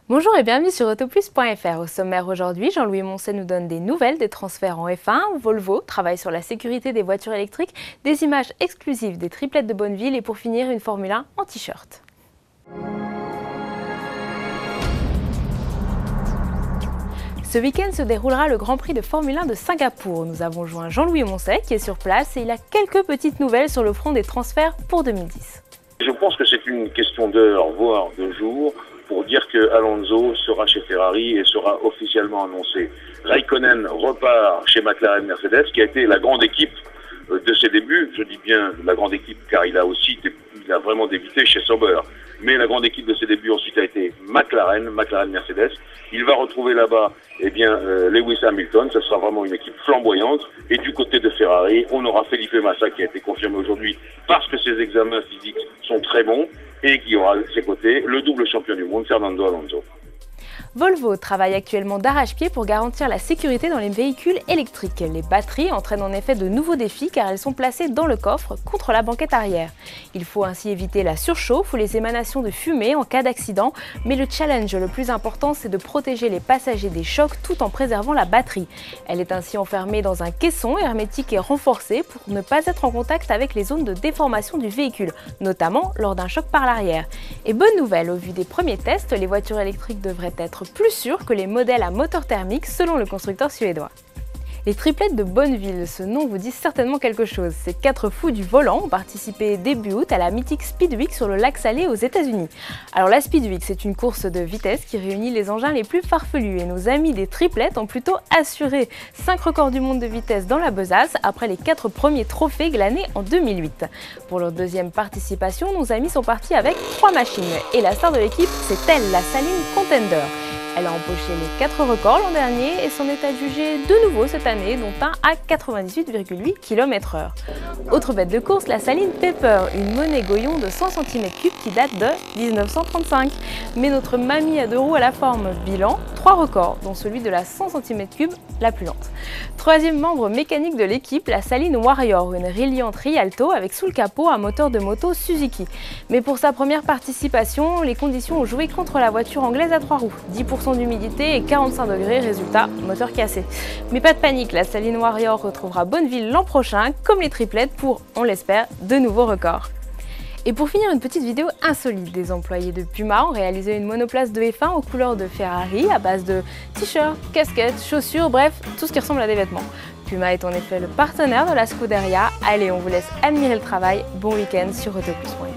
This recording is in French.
Bonjour et bienvenue sur autoplus.fr. Au sommaire aujourd'hui, Jean-Louis Moncey nous donne des nouvelles des transferts en F1. Volvo travaille sur la sécurité des voitures électriques, des images exclusives des triplettes de Bonneville et pour finir, une Formule 1 en t-shirt. Ce week-end se déroulera le Grand Prix de Formule 1 de Singapour. Nous avons joint Jean-Louis Moncey qui est sur place et il a quelques petites nouvelles sur le front des transferts pour 2010. Je pense que c'est une question d'heures, voire de jours, pour dire que Alonso sera chez Ferrari et sera officiellement annoncé. Raikkonen repart chez McLaren Mercedes, qui a été la grande équipe de ses débuts. Je dis bien la grande équipe car il a vraiment débuté chez Sauber. Mais la grande équipe de ses débuts ensuite a été McLaren Mercedes. Il va retrouver là-bas Lewis Hamilton, ce sera vraiment une équipe flamboyante. Et du côté de Ferrari, on aura Felipe Massa qui a été confirmé aujourd'hui parce que ses examens physiques sont très bons et qui aura à ses côtés le double champion du monde, Fernando Alonso. Volvo travaille actuellement d'arrache-pied pour garantir la sécurité dans les véhicules électriques. Les batteries entraînent en effet de nouveaux défis car elles sont placées dans le coffre contre la banquette arrière. Il faut ainsi éviter la surchauffe ou les émanations de fumée en cas d'accident, mais le challenge le plus important c'est de protéger les passagers des chocs tout en préservant la batterie. Elle est ainsi enfermée dans un caisson hermétique et renforcé pour ne pas être en contact avec les zones de déformation du véhicule, notamment lors d'un choc par l'arrière. Et bonne nouvelle, au vu des premiers tests, les voitures électriques devraient être plus sûrs que les modèles à moteur thermique selon le constructeur suédois. Les triplettes de Bonneville, ce nom vous dit certainement quelque chose. Ces 4 fous du volant ont participé début août à la mythique Speed Week sur le lac Salé aux États-Unis. Alors la Speed Week, c'est une course de vitesse qui réunit les engins les plus farfelus et nos amis des triplettes ont plutôt assuré 5 records du monde de vitesse dans la besace après les 4 premiers trophées glanés en 2008. Pour leur deuxième participation, nos amis sont partis avec 3 machines et la star de l'équipe, c'est elle, la Saline Contender. Elle a empoché les 4 records l'an dernier et s'en est adjugée de nouveau cette année, dont un à 98,8 km/h. Autre bête de course, la Saline Pepper, une monnaie goyon de 100 cm3 qui date de 1935. Mais notre mamie à 2 roues à la forme, bilan, 3 records, dont celui de la 100 cm3 la plus lente. Troisième membre mécanique de l'équipe, la Saline Warrior, une Reliant Rialto avec sous le capot un moteur de moto Suzuki. Mais pour sa première participation, les conditions ont joué contre la voiture anglaise à 3 roues. 10% d'humidité et 45 degrés, résultat, moteur cassé. Mais pas de panique, la Saline Warrior retrouvera Bonneville l'an prochain, comme les triplettes, pour, on l'espère, de nouveaux records. Et pour finir, une petite vidéo insolite. Des employés de Puma ont réalisé une monoplace de F1 aux couleurs de Ferrari à base de t-shirts, casquettes, chaussures, bref, tout ce qui ressemble à des vêtements. Puma est en effet le partenaire de la Scuderia. Allez, on vous laisse admirer le travail. Bon week-end sur autoplus.fr.